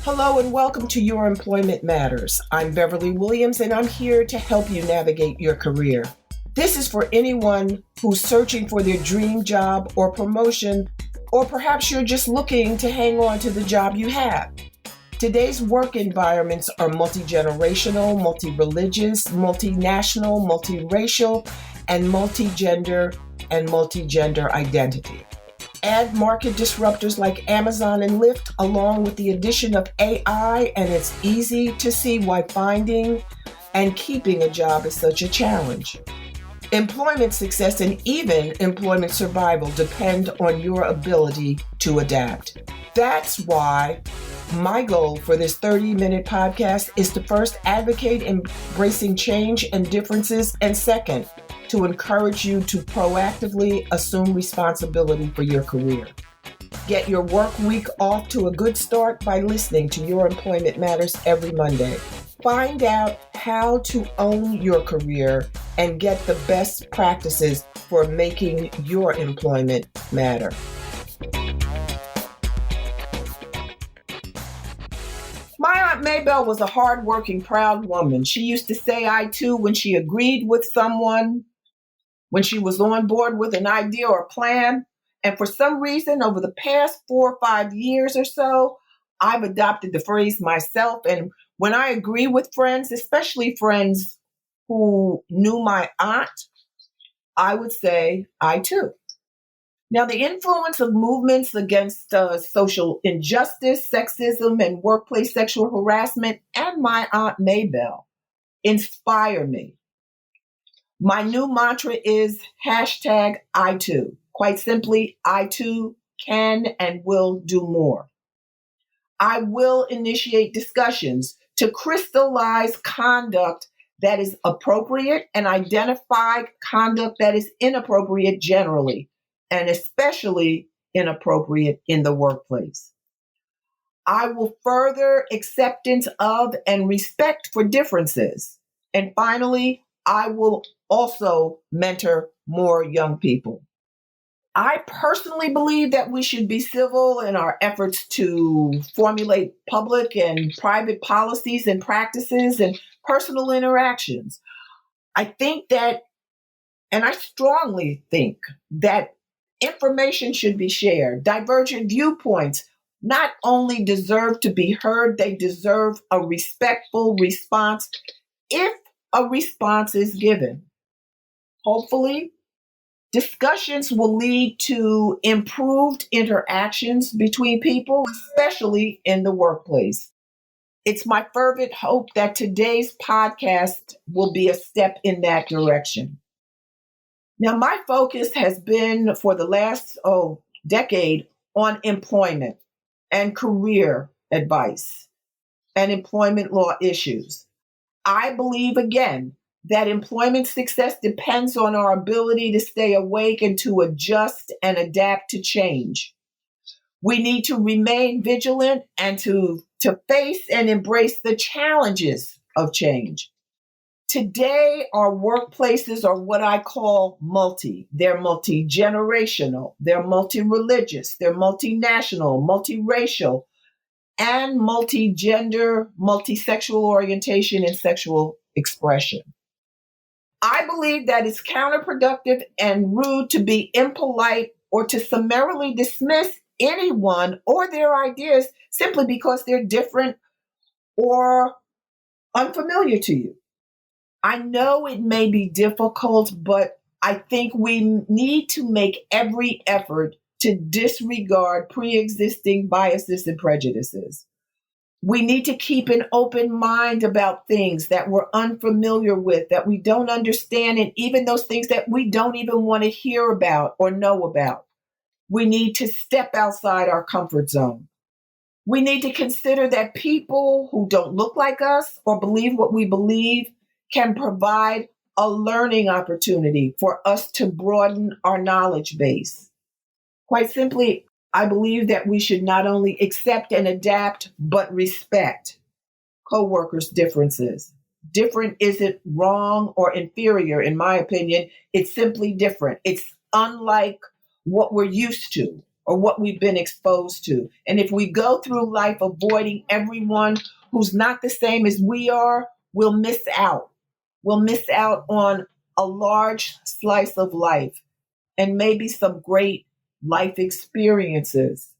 Hello and welcome to Your Employment Matters. I'm Beverly Williams and I'm here to help you navigate your career. This is for anyone who's searching for their dream job or promotion, or perhaps you're just looking to hang on to the job you have. Today's work environments are multi-generational, multi-religious, multinational, multiracial, and multi-gender identity. Add market disruptors like Amazon and Lyft, along with the addition of AI, and it's easy to see why finding and keeping a job is such a challenge. Employment success and even employment survival depend on your ability to adapt. That's why my goal for this 30-minute podcast is to first advocate embracing change and differences, and second, to encourage you to proactively assume responsibility for your career. Get your work week off to a good start by listening to Your Employment Matters every Monday. Find out how to own your career and get the best practices for making your employment matter. My Aunt Maybelle was a hardworking, proud woman. She used to say I too when she agreed with someone, when she was on board with an idea or plan. And for some reason, over the past 4 or 5 years or so, I've adopted the phrase myself. And when I agree with friends, especially friends who knew my aunt, I would say I too. Now, the influence of movements against social injustice, sexism, and workplace sexual harassment, and my Aunt Maybelle inspire me. My new mantra is #I too. Quite simply, I too can and will do more. I will initiate discussions to crystallize conduct that is appropriate and identify conduct that is inappropriate generally, and especially inappropriate in the workplace. I will further acceptance of and respect for differences. And finally, I will also mentor more young people. I personally believe that we should be civil in our efforts to formulate public and private policies and practices and personal interactions. I think that, and I strongly think that information should be shared. Divergent viewpoints not only deserve to be heard, they deserve a respectful response if a response is given. Hopefully, discussions will lead to improved interactions between people, especially in the workplace. It's my fervent hope that today's podcast will be a step in that direction. Now, my focus has been for the last decade on employment and career advice and employment law issues. I believe, again, that employment success depends on our ability to stay awake and to adjust and adapt to change. We need to remain vigilant and to face and embrace the challenges of change. Today, our workplaces are what I call multi. They're multi-generational, they're multi-religious, they're multinational, multiracial, and multi-gender, multi-sexual orientation and sexual expression. I believe that it's counterproductive and rude to be impolite or to summarily dismiss anyone or their ideas simply because they're different or unfamiliar to you. I know it may be difficult, but I think we need to make every effort to disregard pre-existing biases and prejudices. We need to keep an open mind about things that we're unfamiliar with, that we don't understand, and even those things that we don't even want to hear about or know about. We need to step outside our comfort zone. We need to consider that people who don't look like us or believe what we believe can provide a learning opportunity for us to broaden our knowledge base. Quite simply, I believe that we should not only accept and adapt, but respect coworkers' differences. Different isn't wrong or inferior, in my opinion. It's simply different. It's unlike what we're used to. or what we've been exposed to. And if we go through life avoiding everyone who's not the same as we are, we'll miss out. We'll miss out on a large slice of life and maybe some great life experiences.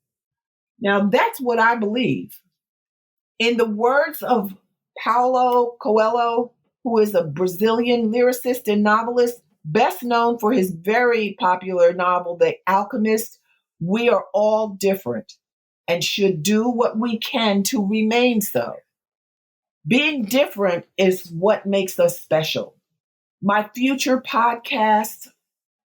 Now, that's what I believe. In the words of Paulo Coelho, who is a Brazilian lyricist and novelist, best known for his very popular novel, The Alchemist, we are all different and should do what we can to remain so. Being different is what makes us special. My future podcasts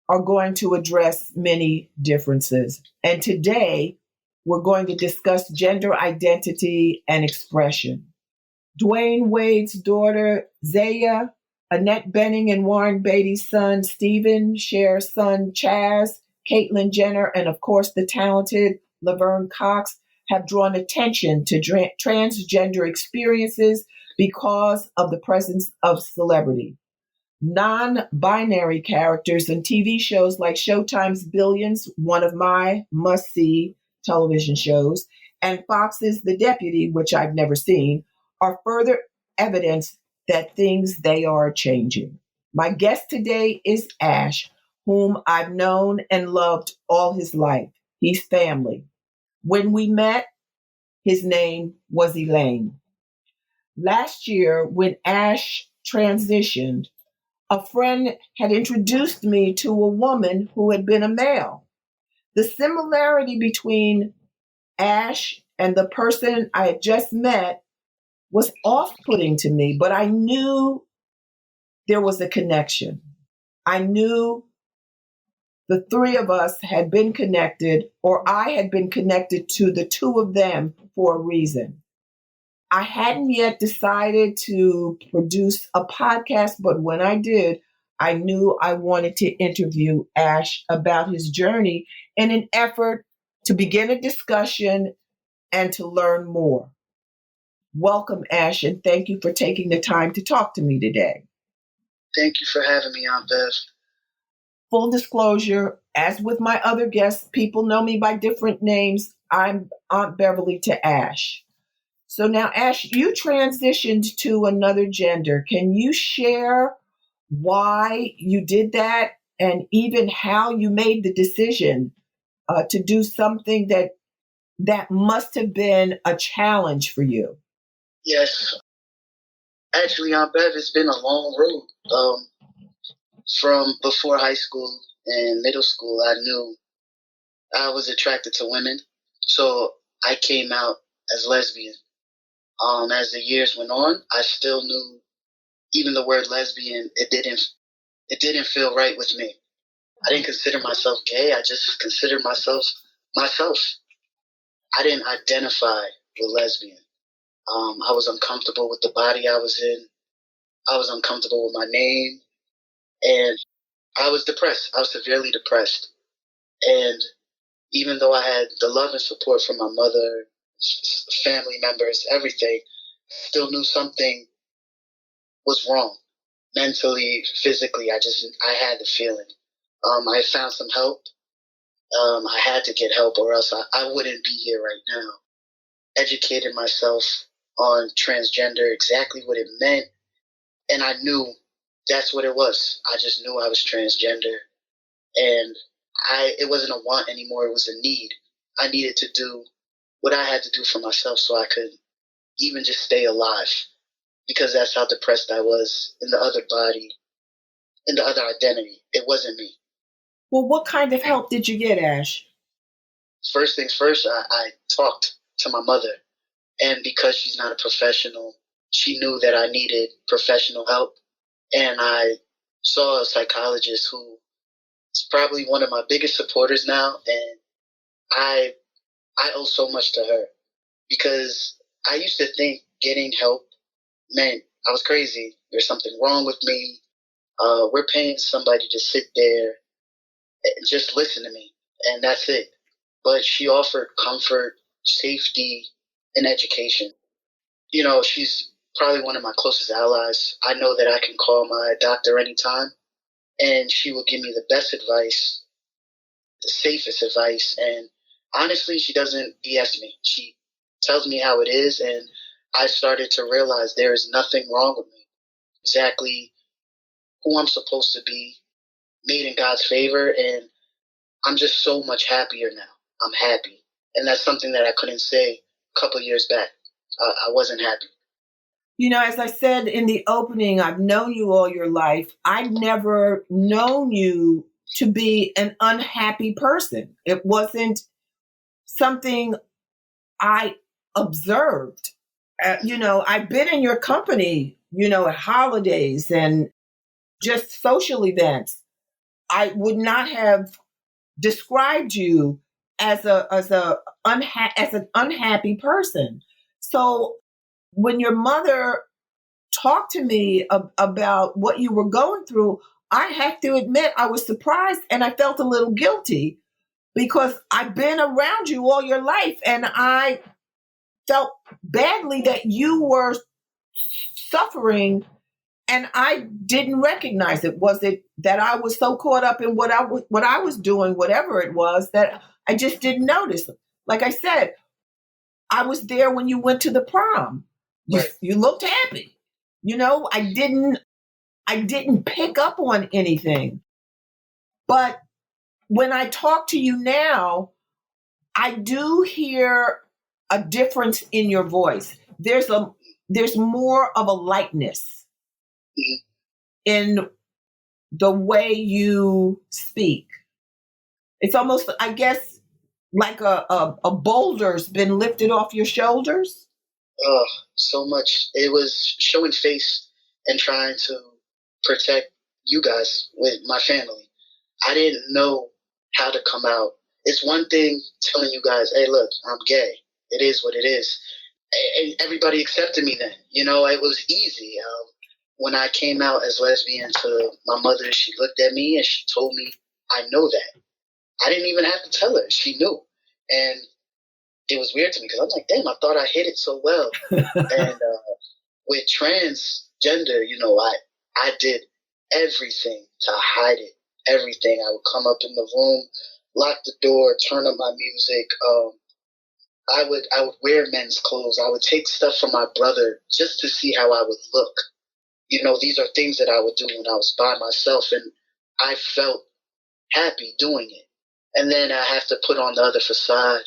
are going to address many differences. And today, we're going to discuss gender identity and expression. Dwayne Wade's daughter, Zaya, Annette Bening and Warren Beatty's son, Stephen, Cher's son, Chaz, Caitlyn Jenner, and of course, the talented Laverne Cox have drawn attention to transgender experiences because of the presence of celebrity. Non-binary characters in TV shows like Showtime's Billions, one of my must-see television shows, and Fox's The Deputy, which I've never seen, are further evidence that things they are changing. My guest today is Ash, whom I've known and loved all his life. He's family. When we met, his name was Elaine. Last year, when Ash transitioned, a friend had introduced me to a woman who had been a male. The similarity between Ash and the person I had just met was off putting to me, but I knew there was a connection. I knew the three of us had been connected, or I had been connected to the two of them for a reason. I hadn't yet decided to produce a podcast, but when I did, I knew I wanted to interview Ash about his journey in an effort to begin a discussion and to learn more. Welcome, Ash, and thank you for taking the time to talk to me today. Thank you for having me, Aunt Bev. Full disclosure, as with my other guests, people know me by different names. I'm Aunt Beverly to Ash. So now, Ash, you transitioned to another gender. Can you share why you did that and even how you made the decision to do something that must have been a challenge for you? Yes. Actually, Aunt Bev, it's been a long road. From before high school and middle school, I knew I was attracted to women. So I came out as lesbian. As the years went on, I still knew even the word lesbian, it didn't feel right with me. I didn't consider myself gay. I just considered myself. I didn't identify with lesbian. I was uncomfortable with the body I was in. I was uncomfortable with my name, and I was depressed. I was severely depressed. And even though I had the love and support from my mother, family members, everything, still knew something was wrong. Mentally, physically, I had the feeling. I found some help. I had to get help or else I wouldn't be here right now. Educated myself on transgender, exactly what it meant. And I knew that's what it was. I just knew I was transgender. And it wasn't a want anymore. It was a need. I needed to do what I had to do for myself so I could even just stay alive. Because that's how depressed I was in the other body, in the other identity. It wasn't me. Well, what kind of help did you get, Ash? First things first, I talked to my mother. And because she's not a professional, she knew that I needed professional help. And I saw a psychologist who is probably one of my biggest supporters now. And I owe so much to her because I used to think getting help meant I was crazy. There's something wrong with me. We're paying somebody to sit there and just listen to me. And that's it. But she offered comfort, safety, and education. You know, she's probably one of my closest allies. I know that I can call my doctor anytime, and she will give me the best advice, the safest advice, and honestly, she doesn't BS me. She tells me how it is, and I started to realize there is nothing wrong with me. Exactly who I'm supposed to be, made in God's favor, and I'm just so much happier now. I'm happy, and that's something that I couldn't say a couple years back. I wasn't happy. You know, as I said in the opening, I've known you all your life. I've never known you to be an unhappy person. It wasn't something I observed. I've been in your company, at holidays and just social events. I would not have described you as an unhappy person. So when your mother talked to me about what you were going through, I have to admit I was surprised and I felt a little guilty because I've been around you all your life and I felt badly that you were suffering and I didn't recognize it. Was it that I was so caught up in what I was doing, whatever it was, that I just didn't notice? Like I said, I was there when you went to the prom. You looked happy. I didn't pick up on anything. But when I talk to you now, I do hear a difference in your voice. There's more of a lightness in the way you speak. It's almost, I guess, like a boulder's been lifted off your shoulders. Oh, so much. It was showing face and trying to protect you guys with my family. I didn't know how to come out. It's one thing telling you guys, hey, look, I'm gay. It is what it is. And everybody accepted me then. It was easy. When I came out as lesbian to my mother, she looked at me and she told me, I know that. I didn't even have to tell her. She knew. And it was weird to me because I'm like, damn, I thought I hid it so well. And with transgender, I did everything to hide it. Everything. I would come up in the room, lock the door, turn on my music. I would wear men's clothes. I would take stuff from my brother just to see how I would look. These are things that I would do when I was by myself, and I felt happy doing it. And then I have to put on the other facade.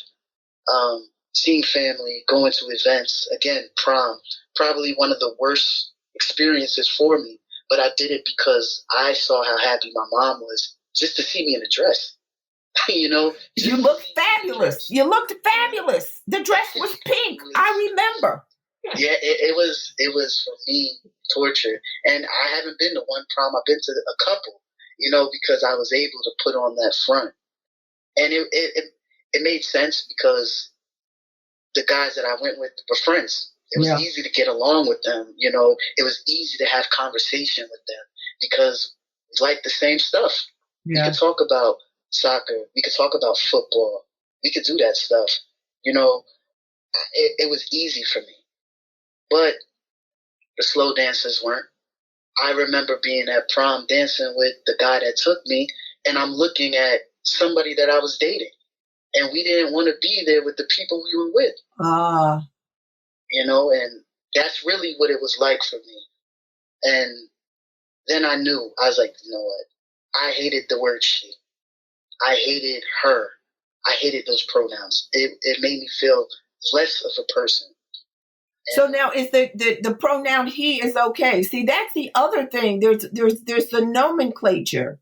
Seeing family, going to events, again, prom, probably one of the worst experiences for me. But I did it because I saw how happy my mom was just to see me in a dress. You looked fabulous. You looked fabulous. The dress was pink. I remember. Yeah, it was for me torture. And I haven't been to one prom. I've been to a couple, because I was able to put on that front. And it made sense because the guys that I went with were friends. It was easy to get along with them. It was easy to have conversation with them because we liked the same stuff. Yeah. We could talk about soccer. We could talk about football. We could do that stuff. It was easy for me. But the slow dancers weren't. I remember being at prom dancing with the guy that took me, and I'm looking at somebody that I was dating. And we didn't want to be there with the people we were with. And that's really what it was like for me. And then I knew, I was like, you know what? I hated the word she. I hated her. I hated those pronouns. It made me feel less of a person. So now is the pronoun he is okay. See, that's the other thing. There's the nomenclature.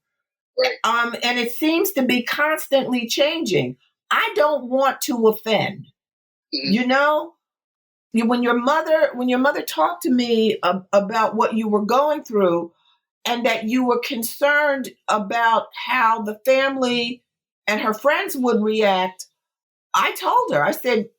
Right. And it seems to be constantly changing. I don't want to offend. Mm-hmm. When your mother talked to me about what you were going through and that you were concerned about how the family and her friends would react, I told her, I said,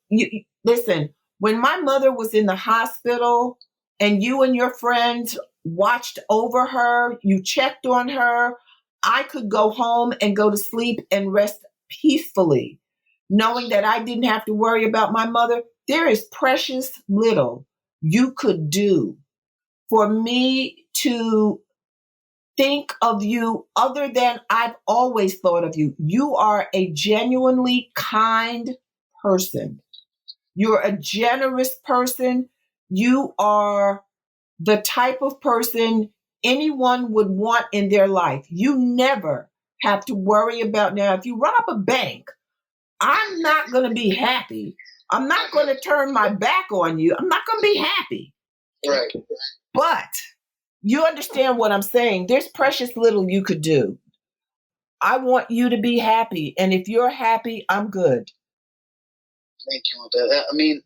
listen, when my mother was in the hospital and you and your friends watched over her, you checked on her, I could go home and go to sleep and rest peacefully, knowing that I didn't have to worry about my mother. There is precious little you could do for me to think of you other than I've always thought of you. You are a genuinely kind person. You're a generous person. You are the type of person anyone would want in their life. You never have to worry about, now, if you rob a bank, I'm not going to be happy. I'm not going to turn my back on you. I'm not going to be happy. Right. But you understand what I'm saying. There's precious little you could do. I want you to be happy. And if you're happy, I'm good. Thank you. I mean,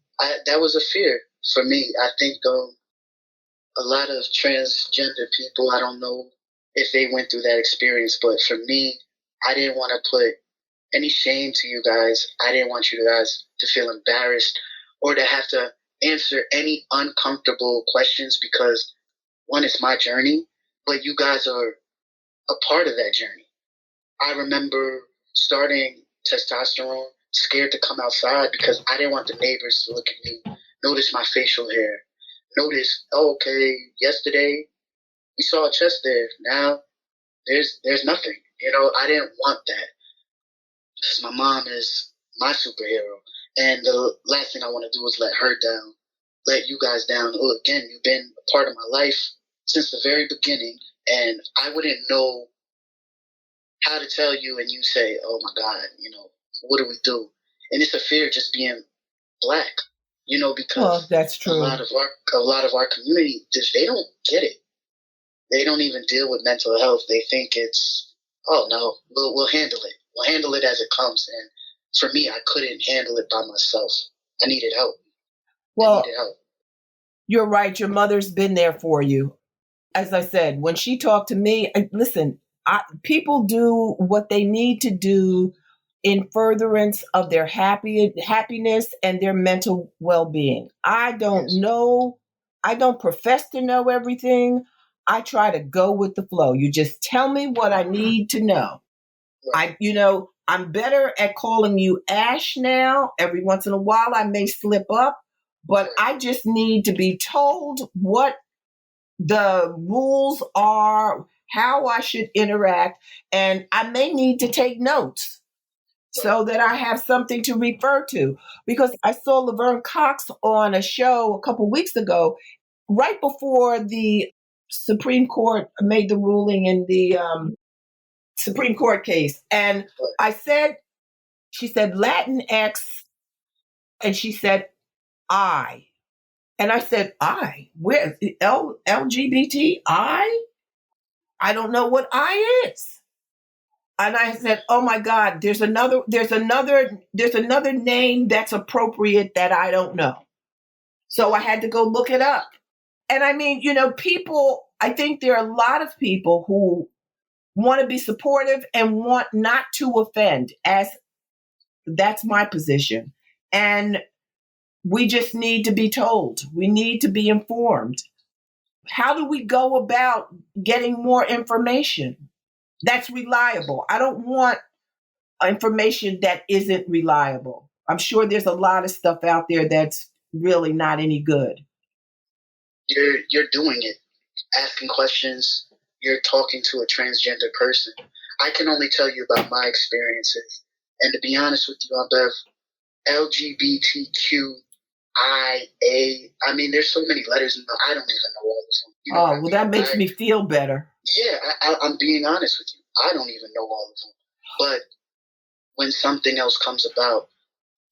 that was a fear for me. I think a lot of transgender people, I don't know if they went through that experience, but for me, I didn't want to put any shame to you guys. I didn't want you guys to feel embarrassed or to have to answer any uncomfortable questions because, one, it's my journey, but you guys are a part of that journey. I remember starting testosterone, scared to come outside because I didn't want the neighbors to look at me, notice my facial hair, notice, oh, okay, yesterday we saw a chest there. Now there's nothing. I didn't want that because my mom is my superhero. And the last thing I want to do is let her down, let you guys down. Oh, again, you've been a part of my life since the very beginning, and I wouldn't know how to tell you, and you say, "Oh my God, what do we do?" And it's a fear just being black, because that's true. a lot of our community, they don't get it. They don't even deal with mental health. They think it's, oh no, we'll handle it. We'll handle it as it comes. And for me, I couldn't handle it by myself. I needed help. Well, you're right. Your mother's been there for you. As I said, when she talked to me, listen, people do what they need to do in furtherance of their happiness and their mental well-being. I don't know. I don't profess to know everything. I try to go with the flow. You just tell me what I need to know. I'm better at calling you Ash now. Every once in a while, I may slip up, but I just need to be told what the rules are, how I should interact, and I may need to take notes so that I have something to refer to. Because I saw Laverne Cox on a show a couple weeks ago, right before the Supreme Court made the ruling in the Supreme Court case. And she said Latinx, and she said I. And I said, I? Where? LGBT? I don't know what I is. And I said, oh my God, there's another name that's appropriate that I don't know. So I had to go look it up. And I mean, I think there are a lot of people who want to be supportive and want not to offend, as that's my position. And we just need to be told. We need to be informed. How do we go about getting more information that's reliable? I don't want information that isn't reliable. I'm sure there's a lot of stuff out there that's really not any good. You're doing it, asking questions. You're talking to a transgender person. I can only tell you about my experiences. And to be honest with you, Bev, LGBTQIA. I mean, there's so many letters, and I don't even know all of them. That makes me feel better. Yeah, I'm being honest with you. I don't even know all of them. But when something else comes about,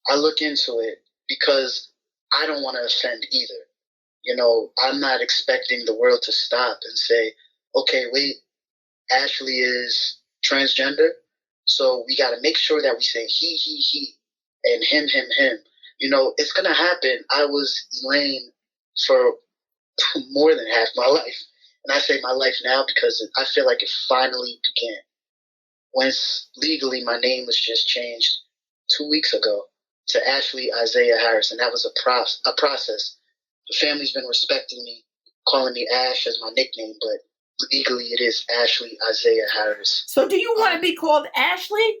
I look into it because I don't want to offend either. I'm not expecting the world to stop and say, okay, wait, Ashley is transgender, so we got to make sure that we say he, and him, him. It's going to happen. I was Elaine for more than half my life. And I say my life now because I feel like it finally began. Once legally my name was just changed 2 weeks ago to Ashley Isaiah Harris, and that was a process. The family's been respecting me, calling me Ash as my nickname, but legally it is Ashley Isaiah Harris. So do you want to be called Ashley?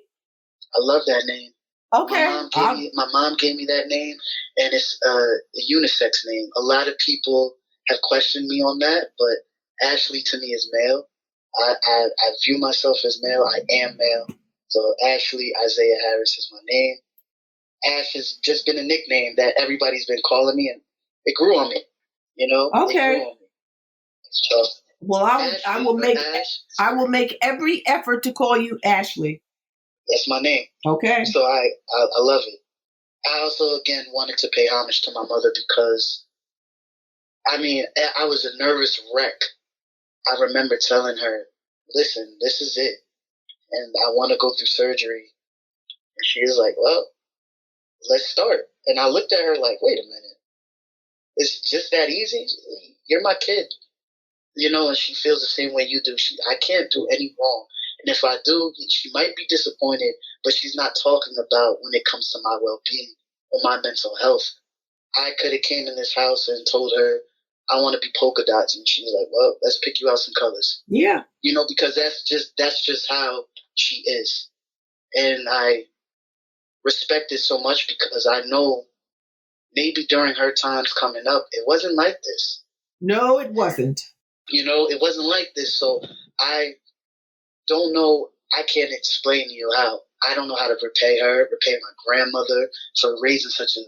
I love that name. Okay. My mom gave me that name, and it's a unisex name. A lot of people have questioned me on that, but Ashley to me is male. I view myself as male. I am male. So Ashley Isaiah Harris is my name. Ash has just been a nickname that everybody's been calling me, and it grew on me. You know, okay. It grew on me. So, well, I will make every effort to call you Ashley. That's my name. Okay. So I love it. I also again wanted to pay homage to my mother because I mean I was a nervous wreck. I remember telling her, "Listen, this is it, and I want to go through surgery." And she was like, "Well, let's start." And I looked at her like, "Wait a minute, it's just that easy? You're my kid, you know." And she feels the same way you do. I can't do any wrong, and if I do, she might be disappointed, but she's not talking about when it comes to my well-being or my mental health. I could have came in this house and told her I want to be polka dots, and she was like, "Well, let's pick you out some colors." Yeah, you know, because that's just how she is, and I respect it so much because I know maybe during her times coming up, it wasn't like this. No, it wasn't. You know, it wasn't like this. So I don't know. I can't explain to you how. I don't know how to repay my grandmother for raising such a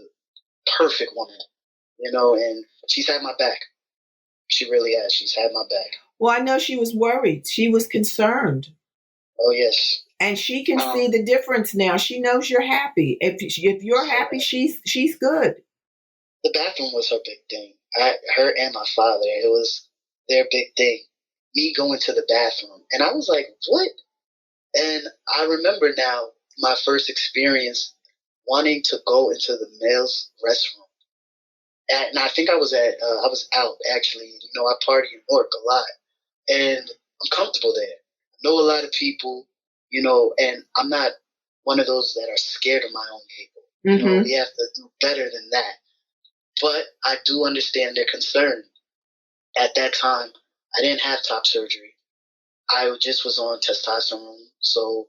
perfect woman. You know, and she's had my back. She really has. She's had my back. Well, I know she was worried. She was concerned. Oh, yes. And she can see the difference now. She knows you're happy. If you're happy, she's good. The bathroom was her big thing. Her and my father, it was their big thing. Me going to the bathroom. And I was like, what? And I remember now my first experience wanting to go into the male's restroom. And I think I was out actually. You know, I party in Newark a lot. And I'm comfortable there. I know a lot of people, you know, and I'm not one of those that are scared of my own people. You know, we have to do better than that. But I do understand their concern. At that time, I didn't have top surgery. I just was on testosterone. So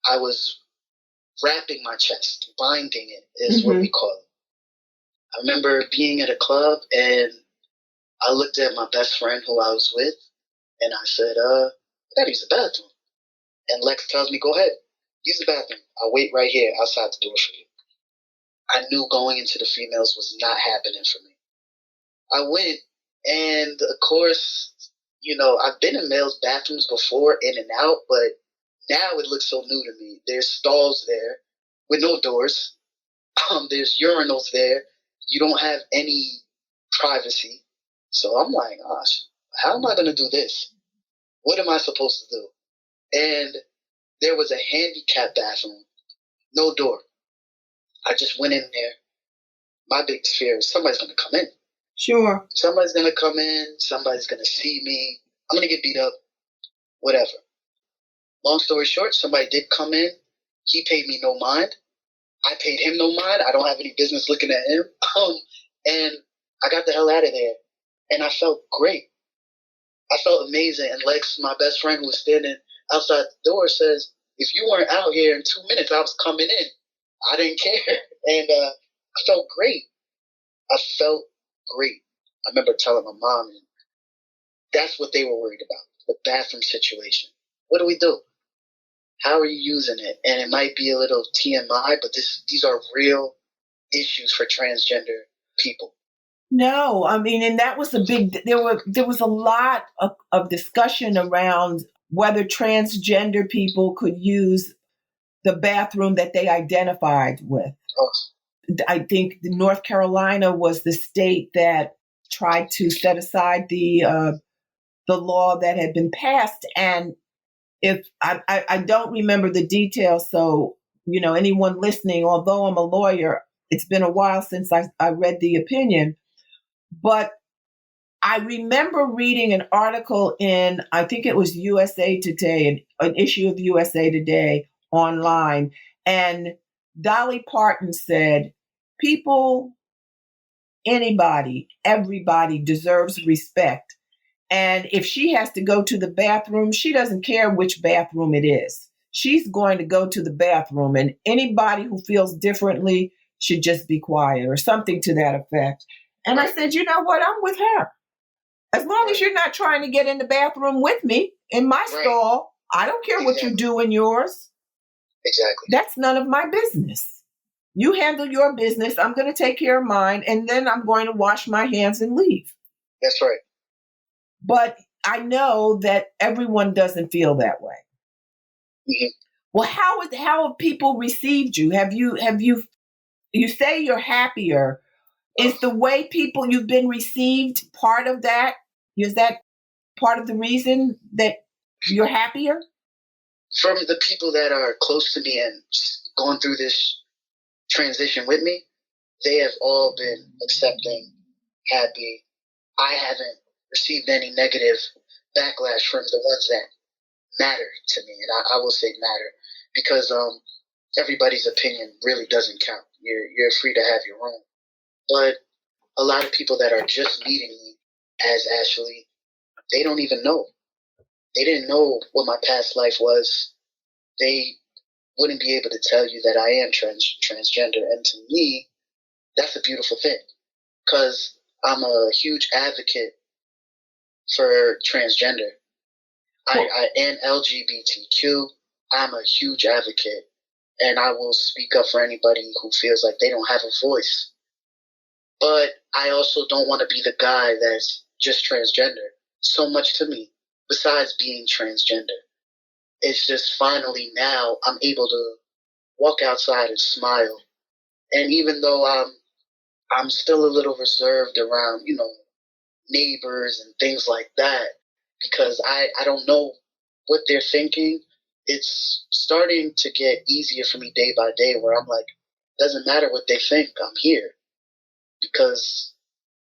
I was wrapping my chest, binding it is what we call it. I remember being at a club and I looked at my best friend who I was with and I said, I gotta use the bathroom. And Lex tells me, go ahead, use the bathroom. I'll wait right here outside the door for you. I knew going into the females was not happening for me. I went, and of course, you know, I've been in males' bathrooms before, in and out, but now it looks so new to me. There's stalls there with no doors. There's urinals there. You don't have any privacy. So I'm like, gosh, how am I going to do this? What am I supposed to do? And there was a handicap bathroom, no door. I just went in there. My big fear is somebody's going to come in. Sure. Somebody's going to come in. Somebody's going to see me. I'm going to get beat up. Whatever. Long story short, somebody did come in. He paid me no mind. I paid him no mind. I don't have any business looking at him. And I got the hell out of there. And I felt great. I felt amazing. And Lex, my best friend who was standing outside the door, says, if you weren't out here in 2 minutes, I was coming in. I didn't care. And I felt great. I felt great. I remember telling my mom, and that's what they were worried about, the bathroom situation. What do we do? How are you using it? And it might be a little TMI, but these are real issues for transgender people. No, I mean, and that was there was a lot of discussion around whether transgender people could use the bathroom that they identified with. Oh. I think North Carolina was the state that tried to set aside the law that had been passed. And if I don't remember the details, so you know, anyone listening, although I'm a lawyer, it's been a while since I read the opinion, but I remember reading an article in, I think it was USA Today, an issue of USA Today online, and Dolly Parton said, people, anybody, everybody deserves respect. And if she has to go to the bathroom, she doesn't care which bathroom it is. She's going to go to the bathroom, and anybody who feels differently should just be quiet or something to that effect. And I said, you know what? I'm with her. As long as you're not trying to get in the bathroom with me, in my Right. stall. I don't care what you do in yours. Exactly. That's none of my business. You handle your business. I'm going to take care of mine, and then I'm going to wash my hands and leave. That's right. But I know that everyone doesn't feel that way. Mm-hmm. Well, how have people received you? Have you say you're happier? Is the way people you've been received part of that? Is that part of the reason that you're happier? From the people that are close to me and going through this transition with me, they have all been accepting, happy. I haven't received any negative backlash from the ones that matter to me, and I will say matter, because everybody's opinion really doesn't count. You're free to have your own, but a lot of people that are just meeting me as Ashley, they don't even know. They didn't know what my past life was. They wouldn't be able to tell you that I am transgender, and to me, that's a beautiful thing, because I'm a huge advocate for transgender. I am LGBTQ. I'm a huge advocate, and I will speak up for anybody who feels like they don't have a voice. But I also don't want to be the guy that's just transgender. So much to me, besides being transgender. It's just finally now I'm able to walk outside and smile. And even though I'm still a little reserved around, neighbors and things like that, because I don't know what they're thinking. It's starting to get easier for me day by day, where I'm like, doesn't matter what they think, I'm here. Because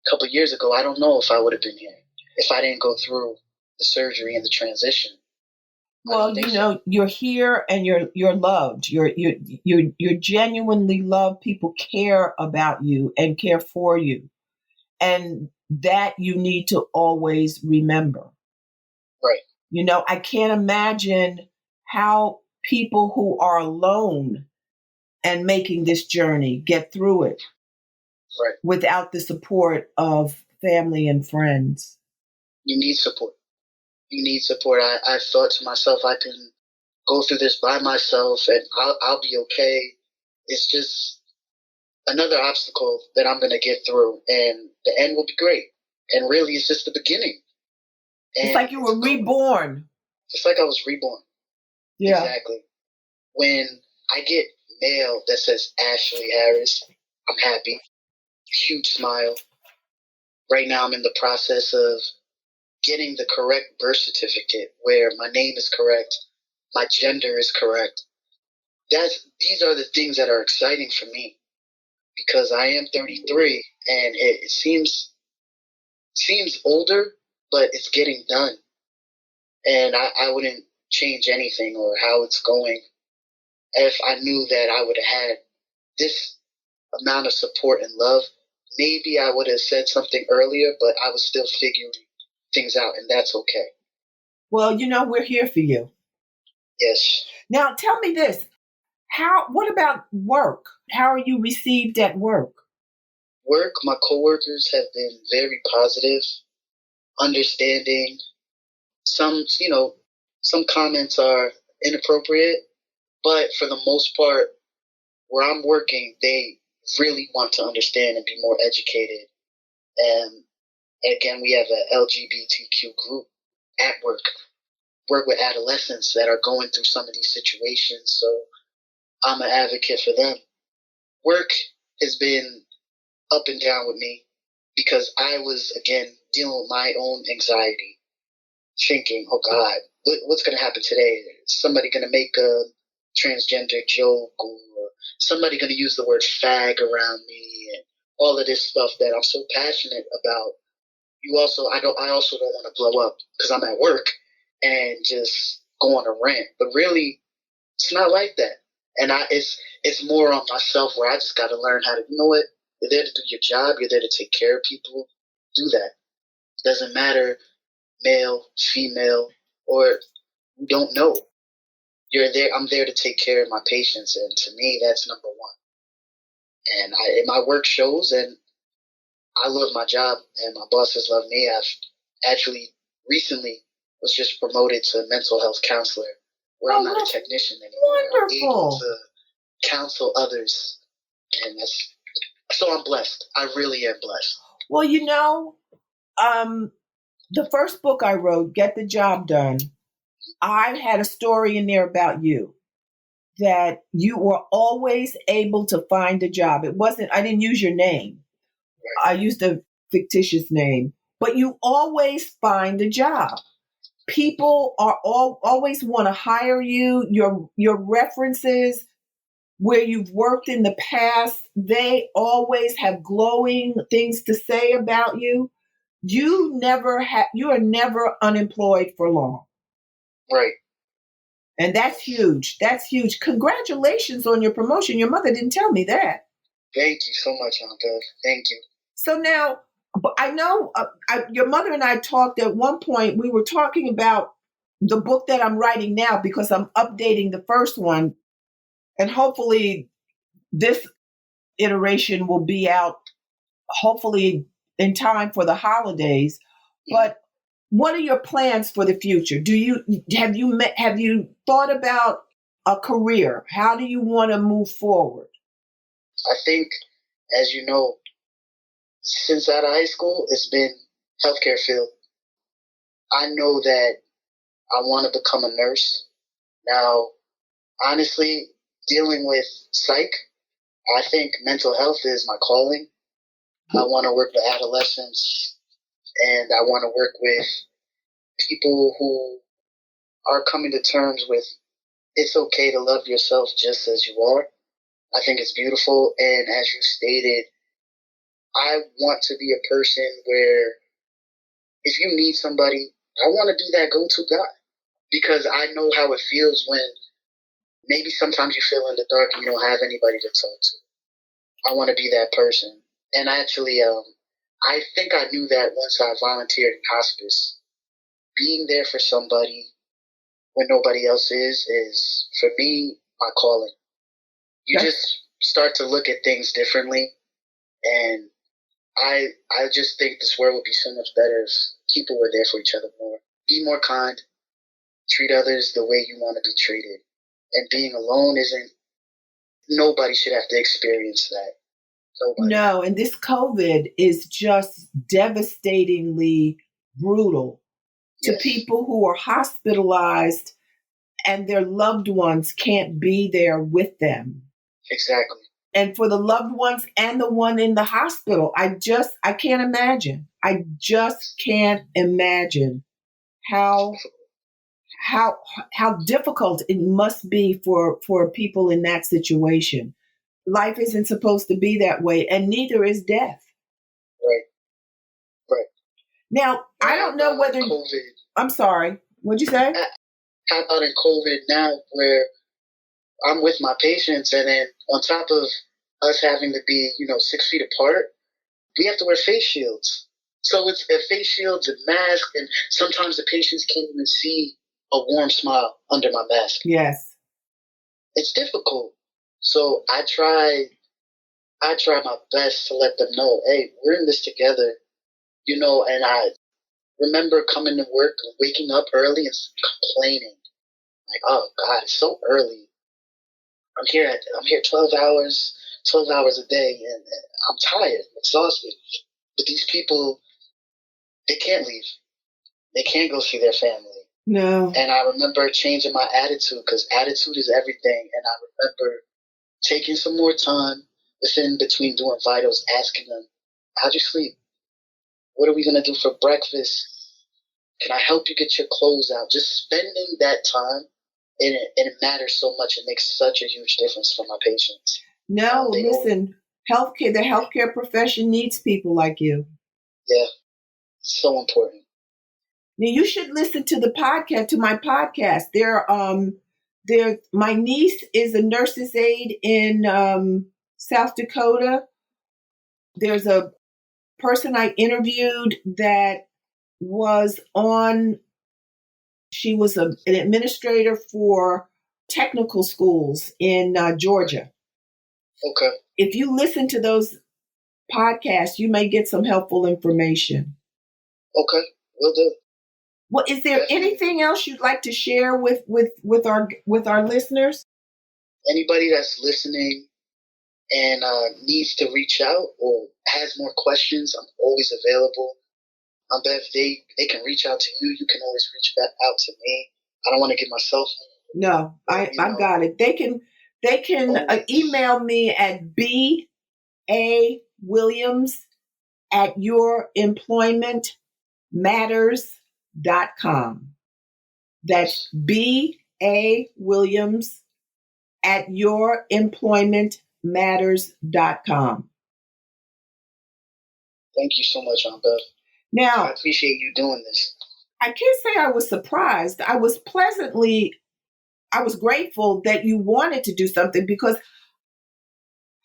a couple of years ago, I don't know if I would have been here if I didn't go through the surgery and the transition. Well, you're here and you're loved. You're genuinely loved. People care about you and care for you, and that you need to always remember. Right. I can't imagine how people who are alone and making this journey get through it Right. without the support of family and friends. You need support. You need support. I thought to myself, I can go through this by myself and I'll be okay. It's just another obstacle that I'm going to get through, and the end will be great. And really, it's just the beginning. And it's like you were reborn. It's like I was reborn. Yeah. Exactly. When I get mail that says Ashley Harris, I'm happy. Huge smile. Right now, I'm in the process of getting the correct birth certificate where my name is correct, my gender is correct. These are the things that are exciting for me, because I am 33 and it seems older, but it's getting done. And I wouldn't change anything or how it's going if I knew that I would have had this amount of support and love. Maybe I would have said something earlier, but I was still figuring things out, and that's okay. Well, we're here for you. Yes. Now, tell me this. What about work? How are you received at work? Work, my coworkers have been very positive, understanding. Some comments are inappropriate, but for the most part, where I'm working, they really want to understand and be more educated. And again, we have an LGBTQ group at work with adolescents that are going through some of these situations. So I'm an advocate for them. Work has been up and down with me because I was, again, dealing with my own anxiety, thinking, oh God, what's going to happen today? Is somebody going to make a transgender joke, or somebody going to use the word fag around me, and all of this stuff that I'm so passionate about. I also don't want to blow up because I'm at work and just go on a rant. But really, it's not like that. And it's more on myself, where I just got to learn how to, you know what? You're there to do your job. You're there to take care of people. Do that. Doesn't matter, male, female, or you don't know. You're there. I'm there to take care of my patients, and to me, that's number one. And my work shows, and I love my job, and my bosses love me. I've actually recently was just promoted to mental health counselor, where I'm not a technician anymore. Wonderful. I'm able to counsel others, and so I'm blessed. I really am blessed. Well, the first book I wrote, Get the Job Done, I had a story in there about you, that you were always able to find a job. I didn't use your name. I used a fictitious name, but you always find a job. People are always want to hire you. Your references where you've worked in the past, they always have glowing things to say about you. You are never unemployed for long. Right. And that's huge. That's huge. Congratulations on your promotion. Your mother didn't tell me that. Thank you so much, Aunt Bev. Thank you. So now, I know your mother and I talked at one point. We were talking about the book that I'm writing now because I'm updating the first one. And hopefully this iteration will be out, hopefully in time for the holidays. But what are your plans for the future? Have you thought about a career? How do you want to move forward? I think, as you know, since out of high school, it's been healthcare field. I know that I want to become a nurse. Now, honestly, dealing with psych, I think mental health is my calling. I want to work with adolescents, and I want to work with people who are coming to terms with it's okay to love yourself just as you are. I think it's beautiful. And as you stated, I want to be a person where if you need somebody, I want to be that go-to guy, because I know how it feels when maybe sometimes you feel in the dark and you don't have anybody to talk to. I want to be that person. And actually, I think I knew that once I volunteered in hospice. Being there for somebody when nobody else is for me, my calling. You just start to look at things differently. And I just think this world would be so much better if people were there for each other more. Be more kind. Treat others the way you want to be treated. And being alone nobody should have to experience that. Nobody. No, and this COVID is just devastatingly brutal to people who are hospitalized and their loved ones can't be there with them. Exactly. And for the loved ones and the one in the hospital, I can't imagine. I just can't imagine how difficult it must be for people in that situation. Life isn't supposed to be that way, and neither is death. Right. Now, I don't know whether COVID. I'm sorry. What'd you say? How about in COVID now, where I'm with my patients, and then on top of us having to be, 6 feet apart, we have to wear face shields. So it's a face shields and mask, and sometimes the patients can't even see a warm smile under my mask. Yes. It's difficult. So I try my best to let them know, hey, we're in this together, and I remember coming to work, waking up early and complaining. Like, oh God, it's so early. I'm here 12 hours a day, and I'm tired, exhausted. But these people, they can't leave. They can't go see their family. No. And I remember changing my attitude, because attitude is everything. And I remember taking some more time between doing vitals, asking them, how'd you sleep? What are we going to do for breakfast? Can I help you get your clothes out? Just spending that time, and it matters so much. It makes such a huge difference for my patients. No, listen, the healthcare profession needs people like you. Yeah, so important. Now, you should listen to my podcast. My niece is a nurse's aide in South Dakota. There's a person I interviewed that she was an administrator for technical schools in Georgia. Okay. If you listen to those podcasts, you may get some helpful information. Okay, will do. Well, is there anything else you'd like to share with our listeners? Anybody that's listening and needs to reach out or has more questions, I'm always available. Bev, they can reach out to you. You can always reach back out to me. I don't want to give myself. No, I got it. They can email me at BAWilliams@youremploymentmatters.com. That's BAWilliams@youremploymentmatters.com. Thank you so much, Aunt Bev. Now, I appreciate you doing this. I can't say I was surprised. I was grateful that you wanted to do something because,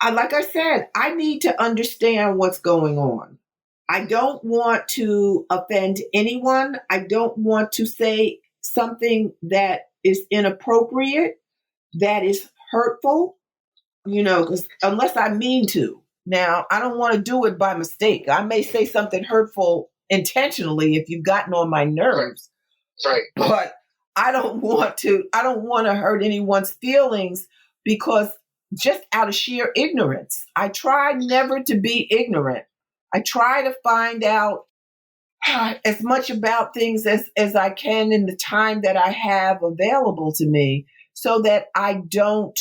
like I said, I need to understand what's going on. I don't want to offend anyone. I don't want to say something that is inappropriate, that is hurtful, because unless I mean to. Now, I don't want to do it by mistake. I may say something hurtful intentionally if you've gotten on my nerves. Right. But I don't want to hurt anyone's feelings because just out of sheer ignorance. I try never to be ignorant. I try to find out as much about things as I can in the time that I have available to me so that I don't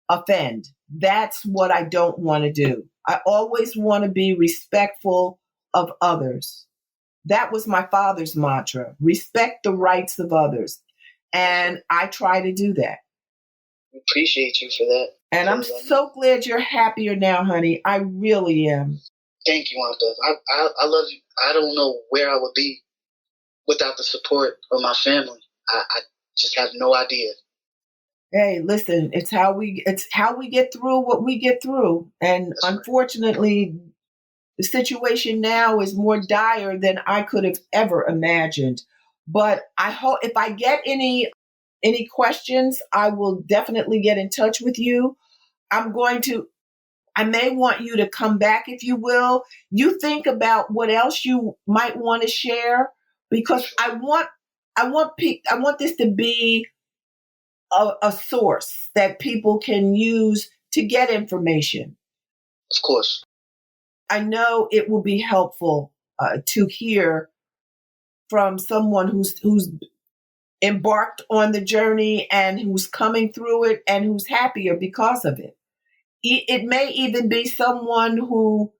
offend. That's what I don't want to do. I always want to be respectful of others. That was my father's mantra, respect the rights of others. And I try to do that. Appreciate you for that. And I'm so glad you're happier now, honey. I really am. Thank you, Aunt Bev. I love you. I don't know where I would be without the support of my family. I just have no idea. Hey, listen, it's how we get through what we get through. And that's unfortunately, right. The situation now is more dire than I could have ever imagined. But I hope if I get any questions, I will definitely get in touch with you. I may want you to come back, if you will. You think about what else you might want to share, because I want this to be a source that people can use to get information. Of course. I know it will be helpful to hear from someone who's embarked on the journey and who's coming through it and who's happier because of it. It may even be someone who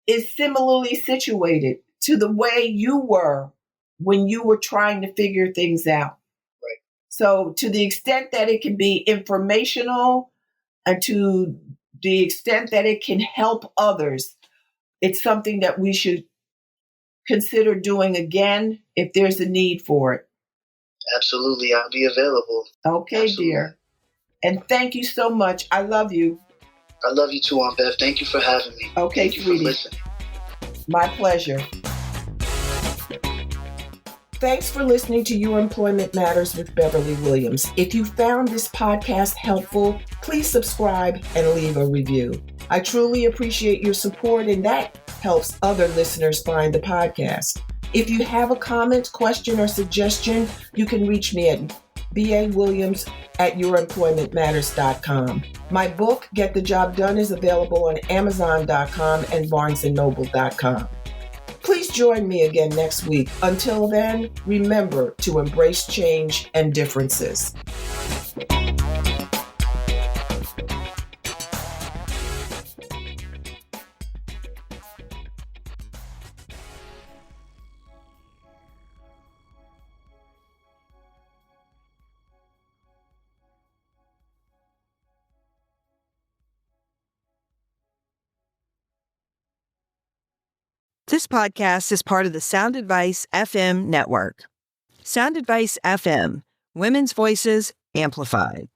is similarly situated to the way you were when you were trying to figure things out. Right. So to the extent that it can be informational and to the extent that it can help others, it's something that we should consider doing again if there's a need for it. Absolutely. I'll be available. Okay, absolutely. Dear. And thank you so much. I love you. I love you too, Aunt Bev. Thank you for having me. Okay, thank sweetie. You for listening. My pleasure. Thanks for listening to Your Employment Matters with Beverly Williams. If you found this podcast helpful, please subscribe and leave a review. I truly appreciate your support, and that helps other listeners find the podcast. If you have a comment, question, or suggestion, you can reach me at BAWilliams@youremploymentmatters.com. My book, Get the Job Done, is available on Amazon.com and BarnesandNoble.com. Please join me again next week. Until then, remember to embrace change and differences. This podcast is part of the Sound Advice FM network. Sound Advice FM, women's voices amplified.